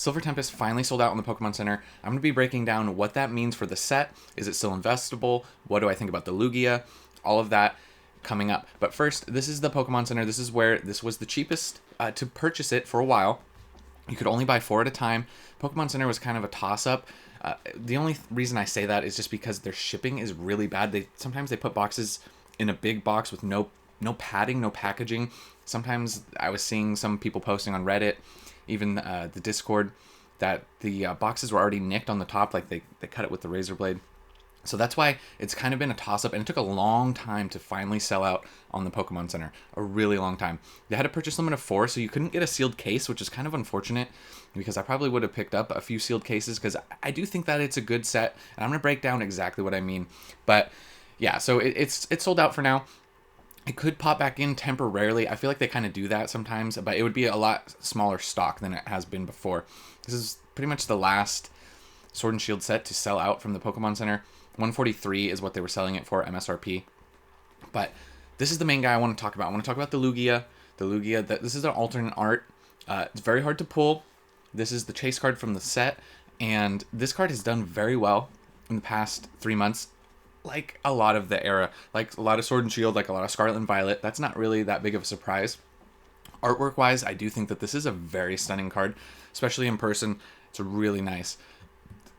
Silver Tempest finally sold out on the Pokemon Center. I'm going to be breaking down what that means for the set. Is it still investable? What do I think about the Lugia? All of that coming up. But first, this is the Pokemon Center. This is where this was the cheapest to purchase it for a while. You could only buy 4 at a time. Pokemon Center was kind of a toss-up. The only reason I say that is just because their shipping is really bad. Sometimes they put boxes in a big box with no padding, no packaging. Sometimes I was seeing some people posting on Reddit, even the Discord, that the boxes were already nicked on the top, like they cut it with the razor blade. So that's why it's kind of been a toss-up, and it took a long time to finally sell out on the Pokemon Center. A really long time. They had a purchase limit of 4, so you couldn't get a sealed case, which is kind of unfortunate, because I probably would have picked up a few sealed cases, because I do think that it's a good set, and I'm going to break down exactly what I mean. But yeah, so it's sold out for now. It could pop back in temporarily. I feel like they kind of do that sometimes, but it would be a lot smaller stock than it has been before. This is pretty much the last Sword and Shield set to sell out from the Pokemon Center. 143 is what they were selling it for, MSRP. But this is the main guy I want to talk about. I want to talk about the Lugia. This is an alternate art. It's very hard to pull. This is the chase card from the set, and this card has done very well in the past 3 months. Like a lot of the era, like a lot of Sword and Shield, like a lot of Scarlet and Violet. That's not really that big of a surprise. Artwork-wise, I do think that this is a very stunning card, especially in person. It's really nice.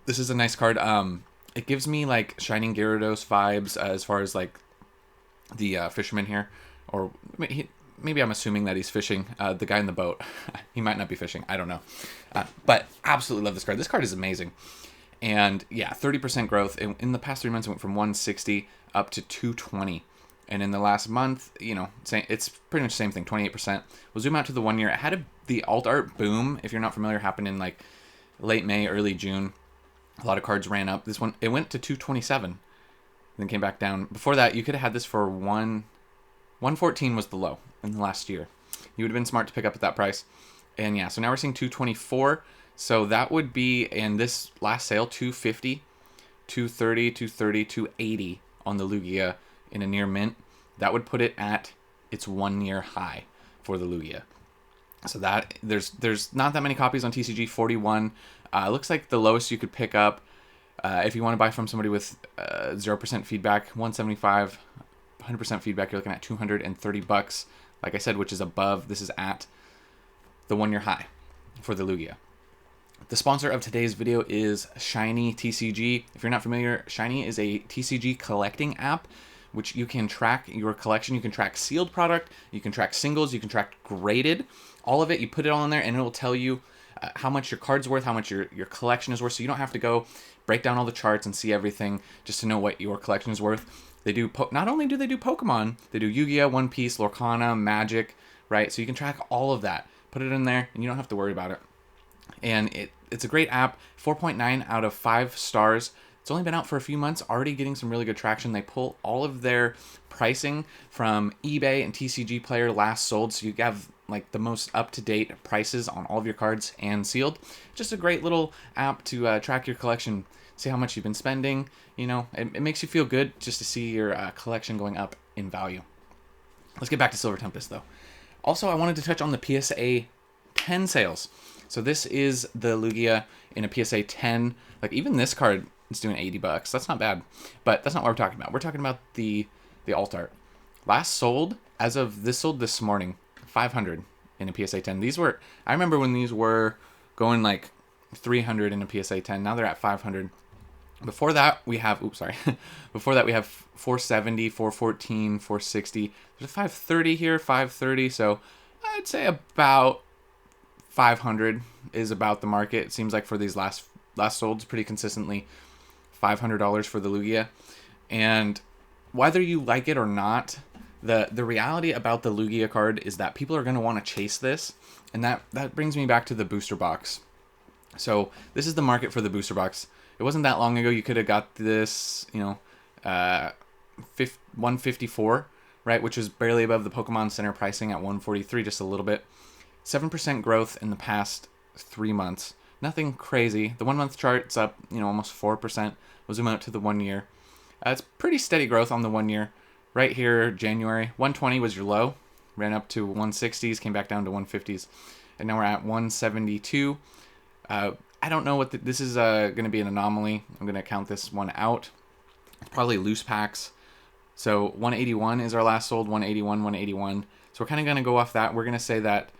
This is a nice card. It gives me like Shining Gyarados vibes as far as like the fisherman here, or maybe I'm assuming that he's fishing. The guy in the boat, he might not be fishing. I don't know, but absolutely love this card. This card is amazing, and yeah, 30% growth in the past 3 months. It went from 160 up to 220, and in the last month, it's pretty much the same thing, 28%. We'll zoom out to the 1 year. It had the alt art boom, if you're not familiar, happened in like late May, early June. A lot of cards ran up. This one, it went to 227, then came back down. Before that, you could have had this for 114 was the low in the last year. You would have been smart to pick up at that price. And yeah, so now we're seeing 224. So that would be, in this last sale, 250, 230, 230, 280 on the Lugia in a near mint. That would put it at its 1 year high for the Lugia. So that there's not that many copies on TCG, 41. Looks like the lowest you could pick up if you want to buy from somebody with 0% feedback, 175, 100% feedback, you're looking at $230. Like I said, which is above. This is at the 1 year high for the Lugia. The sponsor of today's video is Shiny TCG. If you're not familiar, Shiny is a TCG collecting app, which you can track your collection. You can track sealed product, you can track singles, you can track graded. All of it, you put it all in there, and it will tell you how much your card's worth, how much your collection is worth, so you don't have to go break down all the charts and see everything just to know what your collection is worth. They do not only do they do Pokemon, they do Yu-Gi-Oh, One Piece, Lorcana, Magic, right? So you can track all of that. Put it in there, and you don't have to worry about it. And it's a great app. 4.9 out of 5 stars. It's only been out for a few months, already getting some really good traction. They pull all of their pricing from eBay and TCG Player last sold, so you have like the most up-to-date prices on all of your cards and sealed. Just a great little app to track your collection, see how much you've been spending. It makes you feel good just to see your collection going up in value. Let's get back to Silver Tempest though. Also, I wanted to touch on the PSA 10 sales. So this is the Lugia in a PSA 10. Like even this card is doing $80. That's not bad, but that's not what we're talking about. We're talking about the alt art. Last sold, as of this sold this morning, 500 in a PSA 10. I remember when these were going like 300 in a PSA 10. Now they're at 500. Before that, we have, before that we have 470, 414, 460. There's a 530 here, 530. So I'd say about 500 is about the market. It seems like for these last solds pretty consistently, $500 for the Lugia. And whether you like it or not, the reality about the Lugia card is that people are going to want to chase this, and that brings me back to the booster box. So this is the market for the booster box. It wasn't that long ago you could have got this, 154, right, which was barely above the Pokemon Center pricing at 143, just a little bit. 7% growth in the past 3 months. Nothing crazy. The 1 month chart's up, almost 4%. We'll zoom out to the 1 year. It's pretty steady growth on the 1 year. Right here, January, 120 was your low. Ran up to 160s, came back down to 150s. And now we're at 172. I don't know what this is going to be an anomaly. I'm going to count this one out. It's probably loose packs. So 181 is our last sold, 181, 181. So we're kind of going to go off that. We're going to say that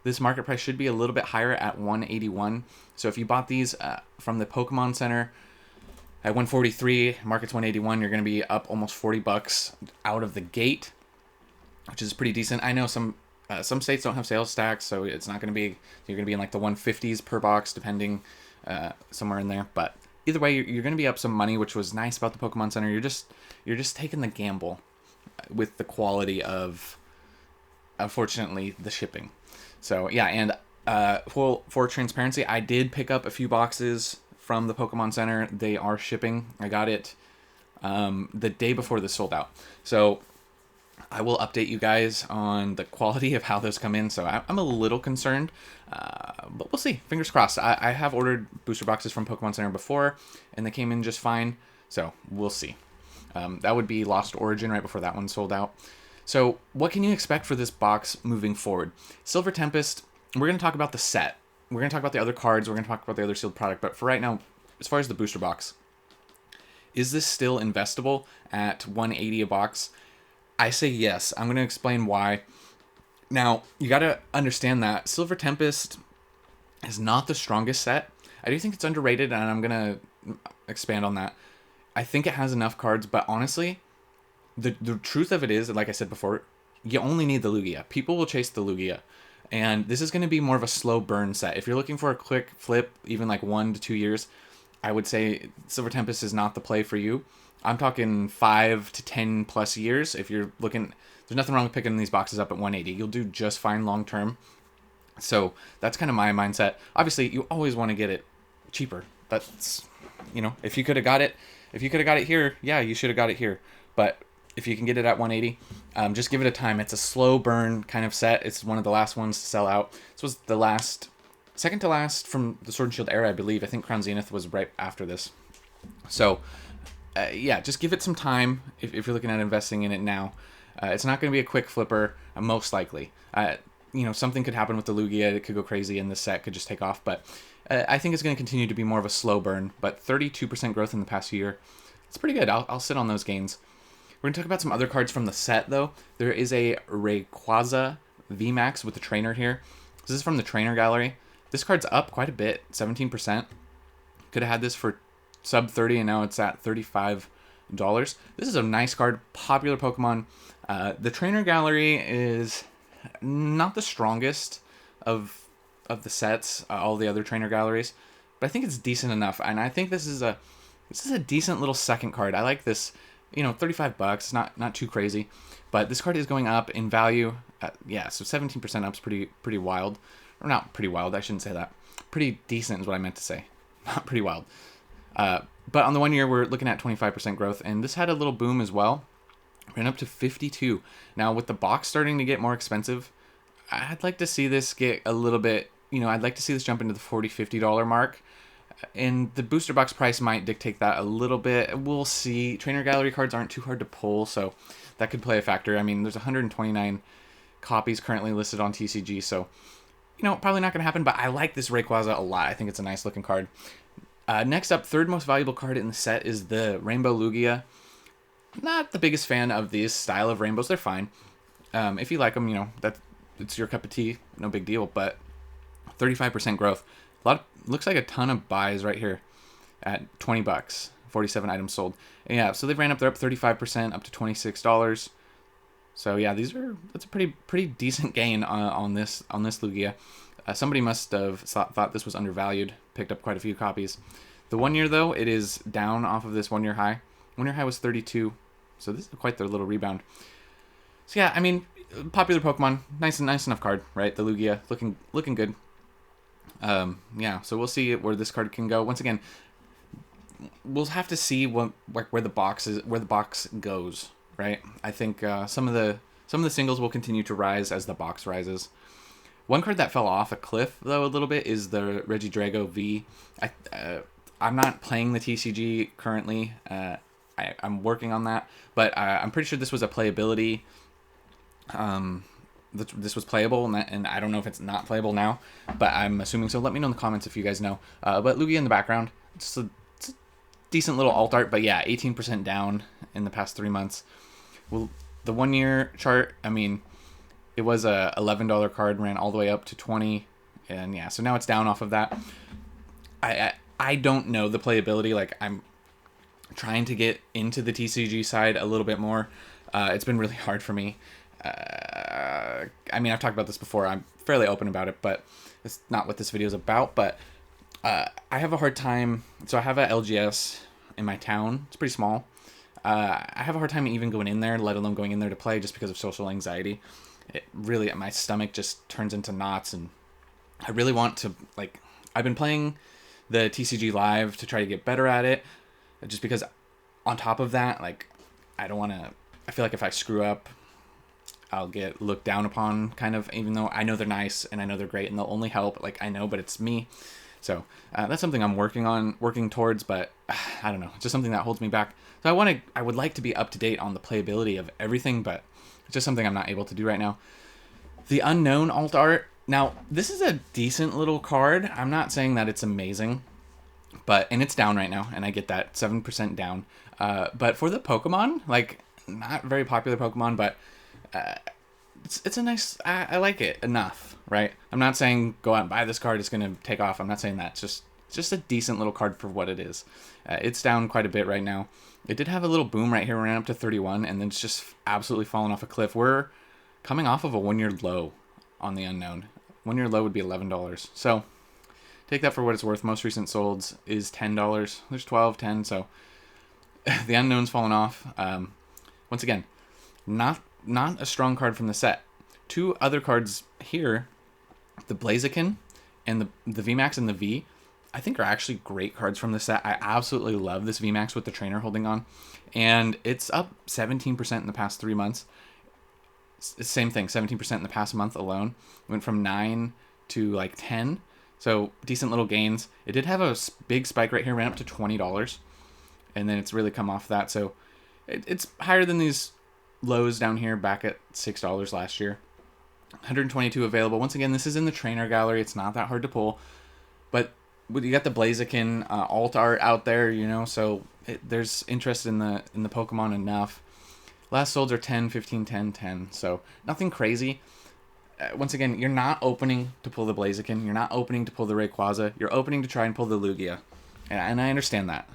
this market price should be a little bit higher at 181. So if you bought these from the Pokemon Center at 143, market's 181, you're going to be up almost 40 bucks out of the gate, which is pretty decent. I know some states don't have sales tax, so it's not going to be, you're going to be in like the 150s per box, depending, somewhere in there. But either way, you're going to be up some money, which was nice about the Pokemon Center. You're just taking the gamble with the quality of, unfortunately, the shipping. So yeah, and for transparency, I did pick up a few boxes from the Pokemon Center. They are shipping. I got it the day before this sold out. So I will update you guys on the quality of how those come in. So I'm a little concerned, but we'll see. Fingers crossed. I have ordered booster boxes from Pokemon Center before, and they came in just fine. So we'll see. That would be Lost Origin right before that one sold out. So what can you expect for this box moving forward? Silver Tempest, we're going to talk about the set. We're going to talk about the other cards. We're going to talk about the other sealed product. But for right now, as far as the booster box, is this still investable at 180 a box? I say yes. I'm going to explain why. Now, you got to understand that Silver Tempest is not the strongest set. I do think it's underrated, and I'm going to expand on that. I think it has enough cards, but honestly, the truth of it is, like I said before, you only need the Lugia. People will chase the Lugia. And this is going to be more of a slow burn set. If you're looking for a quick flip, even like 1 to 2 years, I would say Silver Tempest is not the play for you. I'm talking 5 to 10 plus years. If you're looking, there's nothing wrong with picking these boxes up at 180. You'll do just fine long term. So that's kind of my mindset. Obviously, you always want to get it cheaper. That's, if you could have got it here, yeah, you should have got it here. But if you can get it at 180, just give it a time. It's a slow burn kind of set. It's one of the last ones to sell out. This was the second to last from the Sword and Shield era, I believe. I think Crown Zenith was right after this. So, yeah, just give it some time if you're looking at investing in it now. It's not going to be a quick flipper, most likely. Something could happen with the Lugia. It could go crazy and the set could just take off. But I think it's going to continue to be more of a slow burn. But 32% growth in the past year, it's pretty good. I'll sit on those gains. We're going to talk about some other cards from the set, though. There is a Rayquaza VMAX with the trainer here. This is from the trainer gallery. This card's up quite a bit, 17%. Could have had this for sub 30, and now it's at $35. This is a nice card, popular Pokemon. The trainer gallery is not the strongest of the sets, all the other trainer galleries, but I think it's decent enough, and I think this is a decent little second card. I like this. $35, not too crazy, but this card is going up in value. Yeah, so 17% up is pretty wild, or not pretty wild. I shouldn't say that. Pretty decent is what I meant to say, not pretty wild. But on the 1 year, we're looking at 25% growth, and this had a little boom as well. Ran up to 52. Now with the box starting to get more expensive, I'd like to see this get a little bit. I'd like to see this jump into the $40-50 mark. And the booster box price might dictate that a little bit. We'll see. Trainer gallery cards aren't too hard to pull, so that could play a factor. I mean, there's 129 copies currently listed on TCG, so, probably not going to happen, but I like this Rayquaza a lot. I think it's a nice looking card. Next up, third most valuable card in the set is the Rainbow Lugia. Not the biggest fan of these style of rainbows. They're fine. If you like them, it's your cup of tea. No big deal, but 35% growth. Looks like a ton of buys right here at $20, 47 items sold. And yeah, so they've ran up. They're up 35%, up to $26. So yeah, that's a pretty decent gain on this Lugia. Somebody must have thought this was undervalued. Picked up quite a few copies. The 1 year though, it is down off of this 1 year high. 1 year high was 32, so this is quite their little rebound. So yeah, I mean, popular Pokemon, nice enough card, right? The Lugia looking good. Yeah, so we'll see where this card can go. Once again, we'll have to see where the box goes, right? I think some of the singles will continue to rise as the box rises. One card that fell off a cliff though a little bit is the Regidrago V. I'm not playing the TCG currently. I'm working on that, but I'm pretty sure this was a playability this was playable, and I don't know if it's not playable now, but I'm assuming so. Let me know in the comments if you guys know. But Lugia in the background, it's a decent little alt art, but yeah, 18% down in the past 3 months. Well, the 1 year chart, I mean, it was a $11 card, ran all the way up to 20, and yeah, so now it's down off of that. I don't know the playability. Like, I'm trying to get into the TCG side a little bit more. It's been really hard for me. I mean, I've talked about this before. I'm fairly open about it, but it's not what this video is about. But I have a hard time. So I have a LGS in my town. It's pretty small. I have a hard time even going in there, let alone going in there to play, just because of social anxiety. It really, my stomach just turns into knots, and I really want to, like, I've been playing the TCG live to try to get better at it, just because on top of that, like, I don't want to, I feel like if I screw up, I'll get looked down upon, kind of, even though I know they're nice and I know they're great and they'll only help. Like, I know, but it's me. So that's something I'm working towards, but I don't know. It's just something that holds me back. So I would like to be up to date on the playability of everything, but it's just something I'm not able to do right now. The Unown alt art. Now, this is a decent little card. I'm not saying that it's amazing, and it's down right now, and I get that, 7% down. But for the Pokemon, like, not very popular Pokemon, but it's a nice, I like it enough, right? I'm not saying go out and buy this card, it's going to take off. I'm not saying that. It's just a decent little card for what it is. It's down quite a bit right now. It did have a little boom right here, ran up to 31, and then it's just absolutely fallen off a cliff. We're coming off of a 1 year low on the Unown. 1 year low would be $11. So take that for what it's worth. Most recent solds is $10. There's 12, 10, so the Unown's fallen off. Once again, not a strong card from the set. Two other cards here, the Blaziken and the VMAX and the V, I think are actually great cards from the set. I absolutely love this VMAX with the trainer holding on, and it's up 17% in the past 3 months. Same thing, 17% in the past month alone. Went from 9 to like 10, so decent little gains. It did have a big spike right here, ran up to $20, and then it's really come off that. So it's higher than these lows down here back at $6 last year. 122 available. Once again, this is in the trainer gallery. It's not that hard to pull, but you got the Blaziken alt art out there, you know, so there's interest in the Pokemon enough. Last solds are 10, 15, 10, 10, so nothing crazy. Once again, you're not opening to pull the Blaziken. You're not opening to pull the Rayquaza. You're opening to try and pull the Lugia, and I understand that.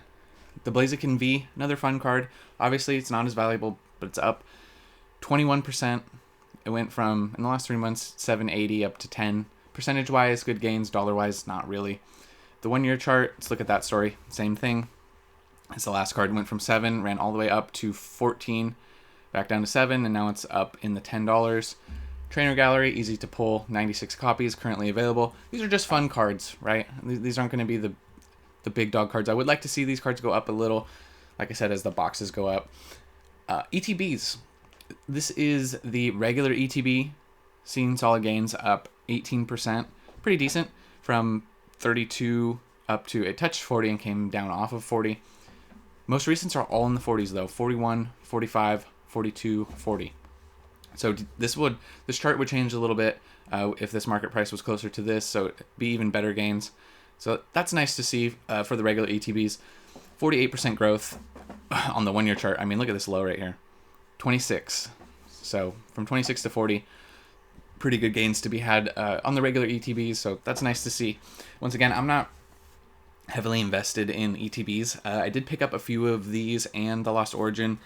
The Blaziken V, another fun card. Obviously, it's not as valuable, but it's up 21%. It went from, in the last 3 months, 780 up to 10. Percentage-wise, good gains. Dollar-wise, not really. The 1 year chart, let's look at that story. Same thing. It's the last card. Went from 7, ran all the way up to 14, back down to 7, and now it's up in the $10. Trainer gallery, easy to pull. 96 copies currently available. These are just fun cards, right? These aren't going to be the big dog cards. I would like to see these cards go up a little, like I said, as the boxes go up. ETBs. This is the regular ETB, seeing solid gains, up 18%. Pretty decent, from 32 up to, it touched 40 and came down off of 40. Most recents are all in the 40s though, 41, 45, 42, 40. So this chart would change a little bit if this market price was closer to this, so it'd be even better gains. So that's nice to see for the regular ETBs. 48% growth on the 1 year chart. I mean, look at this low right here. 26. So from 26 to 40, pretty good gains to be had on the regular ETBs, so that's nice to see. Once again, I'm not heavily invested in ETBs. I did pick up a few of these and the Lost Origin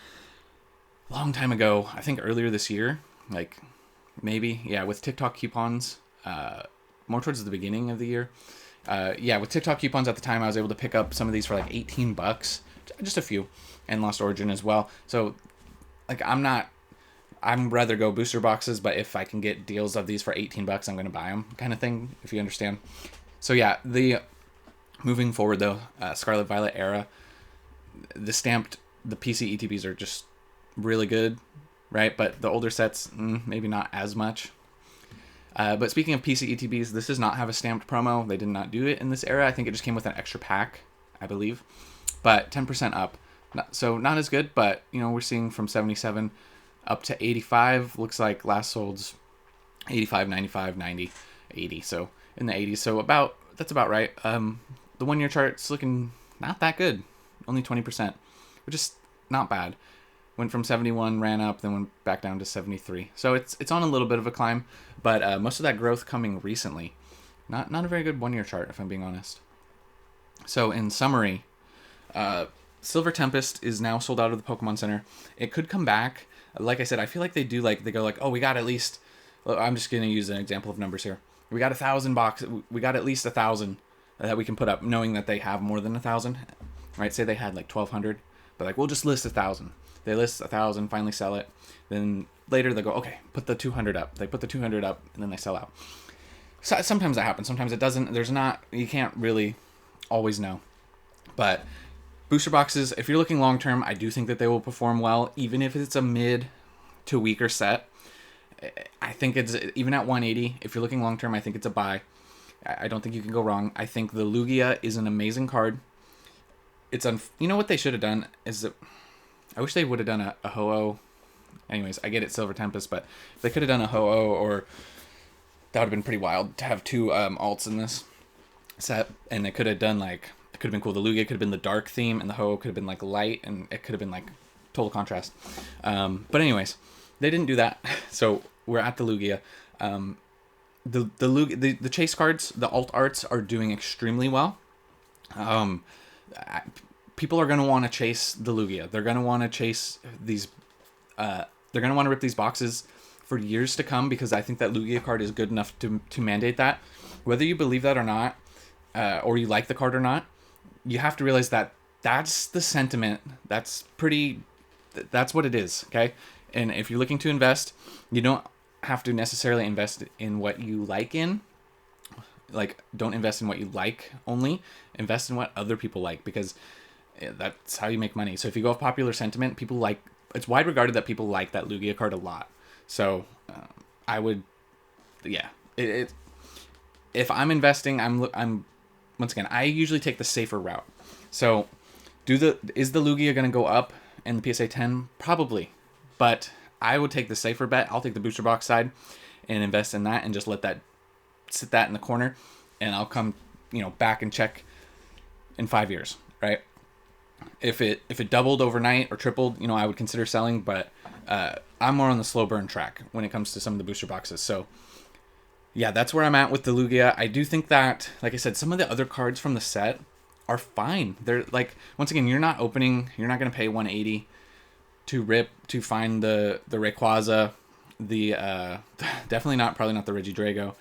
long time ago, I think earlier this year, like maybe, yeah, with TikTok coupons, more towards the beginning of the year. Yeah, with TikTok coupons at the time, I was able to pick up some of these for like $18, just a few, and Lost Origin as well. So, like, I'm rather go booster boxes, but if I can get deals of these for $18, I'm going to buy them, kind of thing, if you understand. So yeah, moving forward though, Scarlet Violet era, the PC ETBs are just really good, right? But the older sets, maybe not as much. But speaking of PC ETBs, this does not have a stamped promo. They did not do it in this era. I think it just came with an extra pack, I believe. But 10% up. So not as good, but, you know, we're seeing from 77 up to 85. Looks like last sold's 85, 95, 90, 80. So in the 80s. So that's about right. The 1 year chart's looking not that good. Only 20%, which is not bad. Went from 71, ran up, then went back down to 73. So it's on a little bit of a climb, but most of that growth coming recently. Not a very good 1 year chart, if I'm being honest. So in summary, Silver Tempest is now sold out of the Pokemon Center. It could come back. Like I said, I feel like they go like, oh, we got at least. I'm just gonna use an example of numbers here. We got 1,000 boxes. We got at least 1,000 that we can put up, knowing that they have more than 1,000. Right? Say they had like 1,200, but like we'll just list 1,000. They list 1,000, finally sell it. Then later they go, okay, put the 200 up. They put the 200 up, and then they sell out. So sometimes that happens. Sometimes it doesn't. You can't really always know. But booster boxes, if you're looking long term, I do think that they will perform well, even if it's a mid to weaker set. I think it's, even at 180, if you're looking long term, I think it's a buy. I don't think you can go wrong. I think the Lugia is an amazing card. You know what they should have done is that I wish they would have done a Ho-Oh. Anyways, I get it, Silver Tempest, but if they could have done a Ho-Oh, or that would have been pretty wild to have two alts in this set, and they could have done like, it could have been cool. The Lugia could have been the dark theme, and the Ho-Oh could have been like light, and it could have been like total contrast. But anyways, they didn't do that, so we're at the Lugia. The chase cards, the alt arts are doing extremely well. People are going to want to chase the Lugia. They're going to want to chase these. They're going to want to rip these boxes for years to come, because I think that Lugia card is good enough to mandate that. Whether you believe that or not, or you like the card or not, you have to realize that that's the sentiment. That's what it is, okay? And if you're looking to invest, you don't have to necessarily invest in what you like in. Like, don't invest in what you like only. Invest in what other people like, because that's how you make money. So if you go off popular sentiment, it's wide regarded that people like that Lugia card a lot. So I would, yeah. If I'm investing, I'm once again, I usually take the safer route. So is the Lugia going to go up in the PSA 10? Probably. But I would take the safer bet. I'll take the booster box side and invest in that, and just sit that in the corner, and I'll come, back and check in 5 years, right? If it doubled overnight or tripled, I would consider selling, but I'm more on the slow burn track when it comes to some of the booster boxes. So yeah, that's where I'm at with the Lugia. I do think that, like I said, some of the other cards from the set are fine. They're like, once again, you're not going to pay 180 to find the Rayquaza, definitely probably not the Regidrago,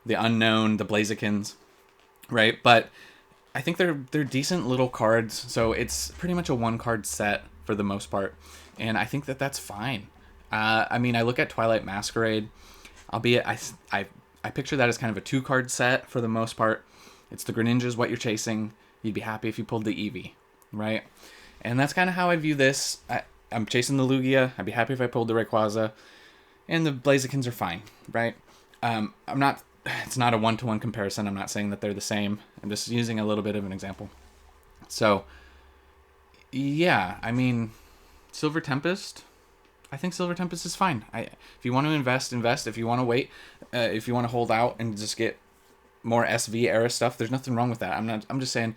the Unown, the Blazikens, right? But I think they're decent little cards, so it's pretty much a one card set for the most part, and I think that that's fine. I mean, I look at Twilight Masquerade, albeit I picture that as kind of a 2-card set for the most part. It's the Greninja's what you're chasing. You'd be happy if you pulled the Eevee, right? And that's kind of how I view this. I'm chasing the Lugia. I'd be happy if I pulled the Rayquaza, and the Blazikens are fine, right? It's not a one-to-one comparison. I'm not saying that they're the same. I'm just using a little bit of an example. So, yeah, I mean, Silver Tempest, I think Silver Tempest is fine. If you want to invest. If you want to wait, if you want to hold out and just get more SV era stuff, there's nothing wrong with that. I'm just saying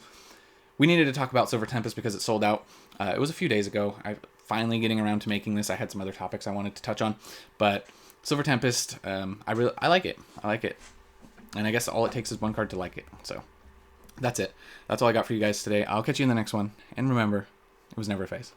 we needed to talk about Silver Tempest because it sold out. It was a few days ago. I'm finally getting around to making this. I had some other topics I wanted to touch on, but Silver Tempest, I like it. I like it. And I guess all it takes is one card to like it. So that's it. That's all I got for you guys today. I'll catch you in the next one. And remember, it was never a phase.